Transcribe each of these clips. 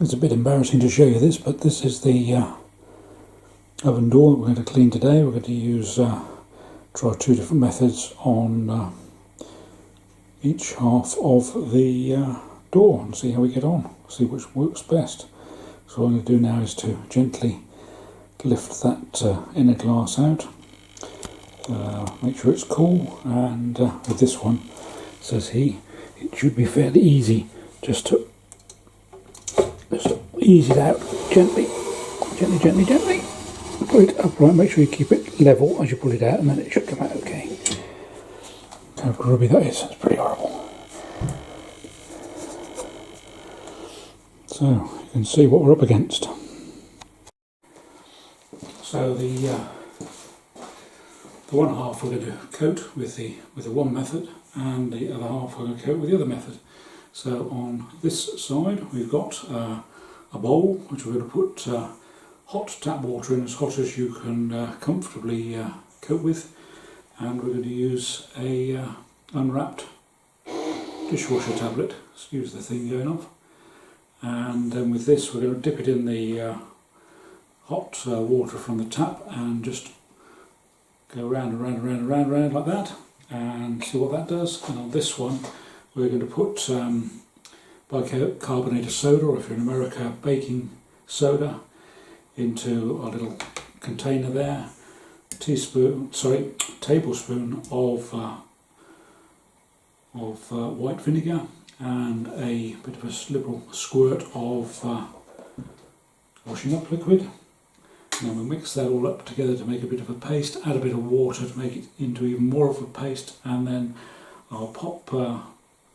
It's a bit embarrassing to show you this, but this is the oven door that we're going to clean today. We're going to use try two different methods on each half of the door and see how we get on, see which works best. So what I'm going to do now is to gently lift that inner glass out, make sure it's cool, and with this one, says he, it should be fairly easy just to ease it out gently, gently. Pull it upright, make sure you keep it level as you pull it out, and then it should come out okay. Look how grubby that is, it's pretty horrible. So you can see what we're up against. So the one half we're going to coat with the one method, and the other half we're going to coat with the other method. So on this side we've got a bowl which we're going to put hot tap water in, as hot as you can comfortably cope with, and we're going to use a unwrapped dishwasher tablet. Excuse the thing going off. And then with this we're going to dip it in the hot water from the tap and just go round and round like that, and see what that does. And on this one we're going to put bicarbonate of soda, or if you're in America, baking soda, into our little container there. Tablespoon of white vinegar, and a bit of a liberal squirt of washing up liquid. And then we'll mix that all up together to make a bit of a paste, add a bit of water to make it into even more of a paste, and then I'll pop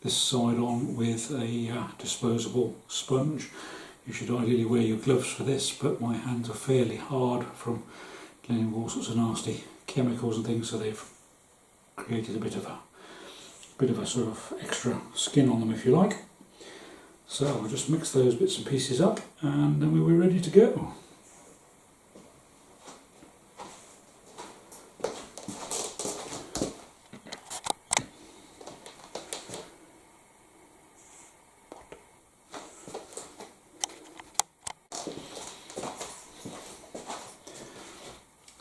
this side on with a disposable sponge. You should ideally wear your gloves for this, but my hands are fairly hard from dealing with all sorts of nasty chemicals and things, so they've created a bit of a sort of extra skin on them, if you like. So I'll just mix those bits and pieces up, and then we'll be ready to go.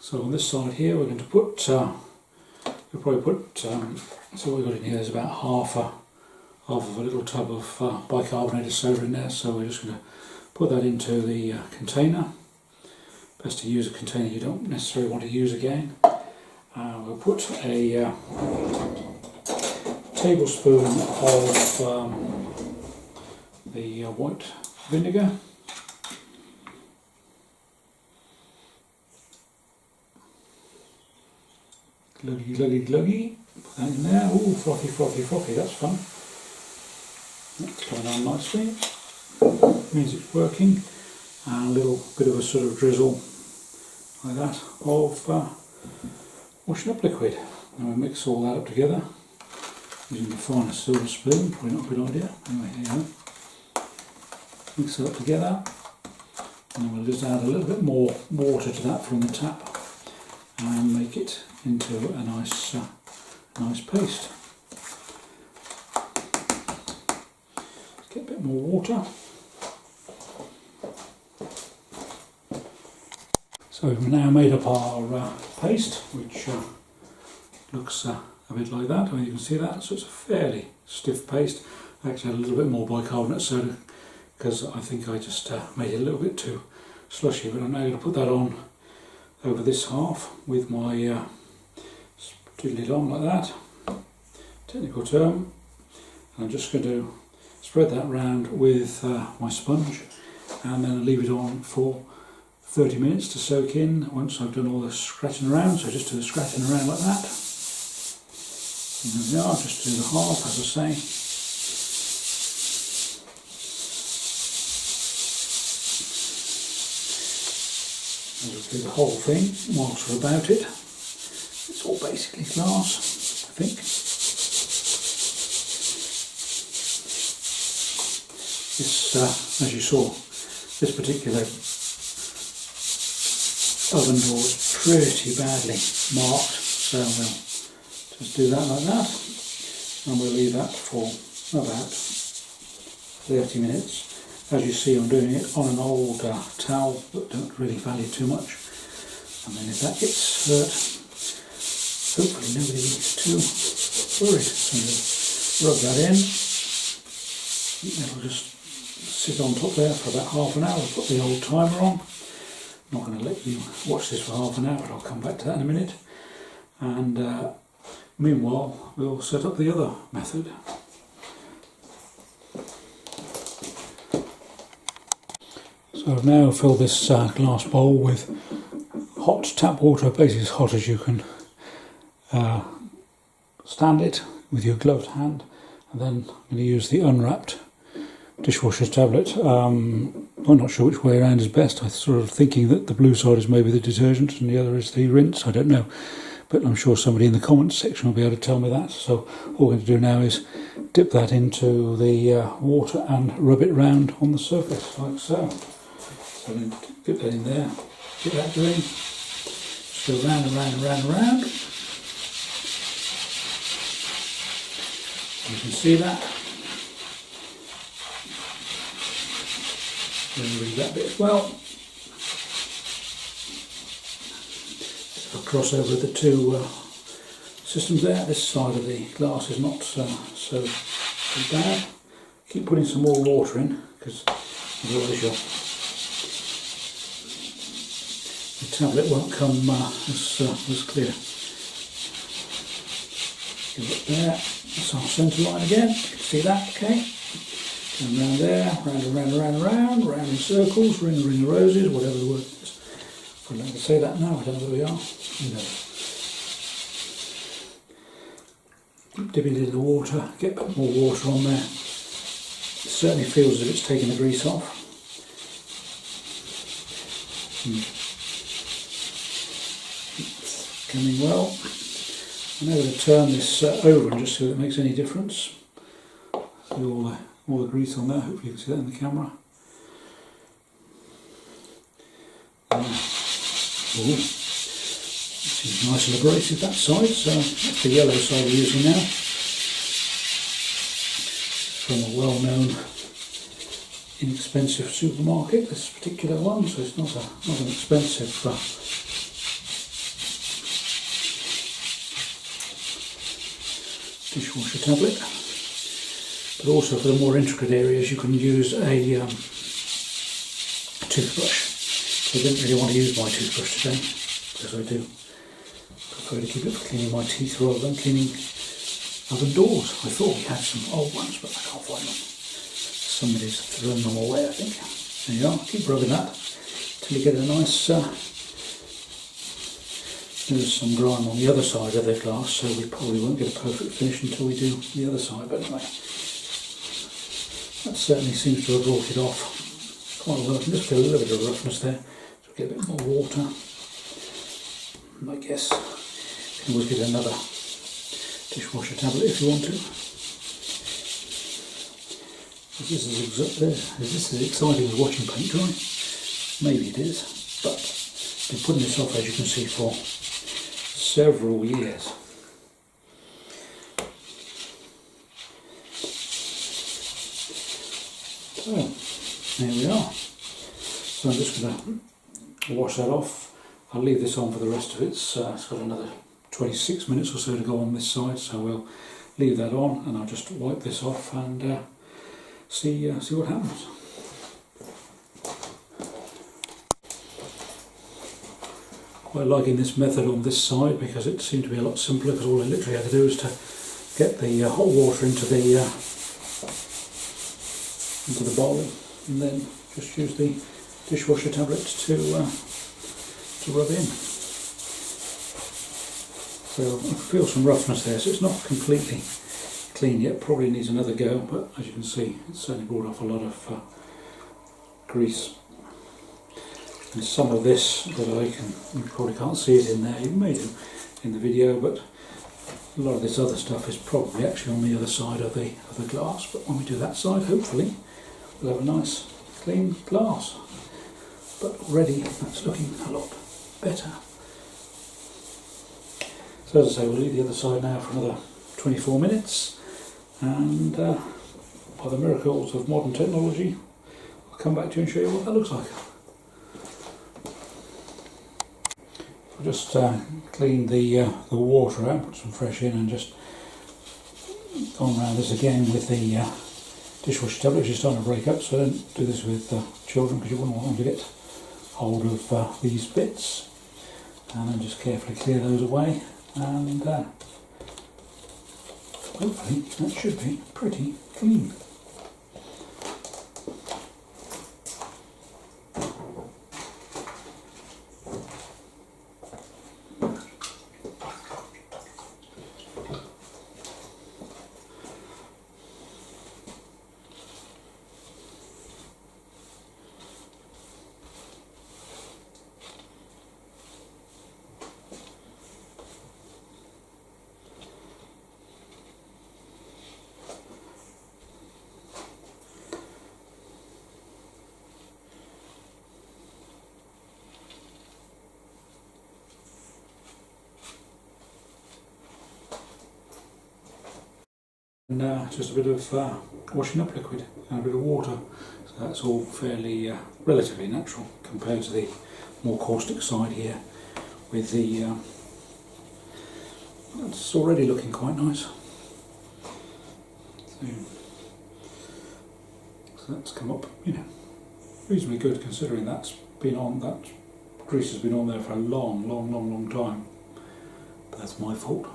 So on this side here we're going to put, so what we've got in here is about half of a little tub of bicarbonate of soda in there, so we're just going to put that into the container. Best to use a container you don't necessarily want to use again. We'll put a tablespoon of the white vinegar. Gluggy. Put that in there. Ooh, frothy, that's fun. That's coming on nicely. Means it's working. And a little bit of a sort of drizzle, like that, of washing up liquid. And we'll mix all that up together using the finest silver spoon, probably not a good idea. Anyway, here you go. Mix it up together. And then we'll just add a little bit more water to that from the tap and make it into a nice paste. Let's get a bit more water. So we've now made up our paste, which looks a bit like that. I mean, you can see that, so it's a fairly stiff paste. I actually had a little bit more bicarbonate soda because I think I just made it a little bit too slushy, but I'm now going to put that on over this half with my diddle it on like that, technical term, and I'm just going to spread that round with my sponge, and then leave it on for 30 minutes to soak in once I've done all the scratching around. So just do the scratching around like that, and there we are, just do the half as I say. Do the whole thing whilst we're about it. It's all basically glass, I think. This, as you saw, this particular oven door is pretty badly marked, so we'll just do that like that, and we'll leave that for about 30 minutes. As you see, I'm doing it on an old towel that don't really value too much. And then if that gets hurt, hopefully nobody gets too worried. So just rub that in. It'll just sit on top there for about half an hour. I'll put the old timer on. I'm not going to let you watch this for half an hour, but I'll come back to that in a minute. And meanwhile, we'll set up the other method. So I've now filled this glass bowl with hot tap water, basically as hot as you can stand it with your gloved hand, and then I'm going to use the unwrapped dishwasher tablet. I'm not sure which way around is best. I'm sort of thinking that the blue side is maybe the detergent and the other is the rinse. I don't know, but I'm sure somebody in the comments section will be able to tell me that. So all we're going to do now is dip that into the water and rub it round on the surface like so. So then dip that in there, get that going, just go round and round and round and round. You can see that. Then read that bit as well. I'll cross over the two systems there. This side of the glass is not so bad. Keep putting some more water in because otherwise your tablet won't come as clear. Give it there. That's our centre line again. You can see that, okay? And round there, round and round and round and round, round in circles, ring of roses, whatever the word is. I'm not going to say that now, I don't know where we are. Who knows? Keep dipping into the water, get a bit more water on there. It certainly feels as if it's taking the grease off. It's coming well. I'm now going to turn this over and just see if it makes any difference. See all the grease on there, hopefully you can see that in the camera. Ooh, seems nice and abrasive that side, so that's the yellow side we're using now. From a well-known inexpensive supermarket, this particular one, so it's not an expensive dishwasher tablet. But also for the more intricate areas you can use a toothbrush. So I didn't really want to use my toothbrush today because I do prefer to keep it for cleaning my teeth rather than cleaning oven doors. I thought we had some old ones but I can't find them. Somebody's thrown them away I think. There you are, keep rubbing that till you get a nice there's some grime on the other side of the glass, so we probably won't get a perfect finish until we do the other side, but anyway. That certainly seems to have brought it off quite well. I can just feel a little bit of roughness there, so get a bit more water. And I guess you can always get another dishwasher tablet if you want to. Is this as exciting as watching paint dry? Maybe it is, but I've been putting this off, as you can see, for several years. So, there we are. So I'm just going to wash that off. I'll leave this on for the rest of it. It's got another 26 minutes or so to go on this side, so we'll leave that on and I'll just wipe this off and see what happens. Quite liking this method on this side because it seemed to be a lot simpler, because all I literally had to do was to get the hot water into the bowl and then just use the dishwasher tablet to rub in. So I feel some roughness there, so it's not completely clean yet, probably needs another go, but as you can see it's certainly brought off a lot of grease. And some of this that you probably can't see it in there, you may do in the video, but a lot of this other stuff is probably actually on the other side of the glass, but when we do that side, hopefully we'll have a nice clean glass. But already that's looking a lot better. So as I say, we'll leave the other side now for another 24 minutes, and by the miracles of modern technology, I'll come back to you and show you what that looks like. I'll just clean the water out, put some fresh in, and just gone around this again with the dishwasher tablet, which is starting to break up, so don't do this with children because you wouldn't want them to get hold of these bits. And then just carefully clear those away, and hopefully that should be pretty clean. And just a bit of washing up liquid and a bit of water, so that's all fairly relatively natural compared to the more caustic side here with the it's already looking quite nice. So that's come up, you know, reasonably good considering that grease has been on there for a long time, but that's my fault.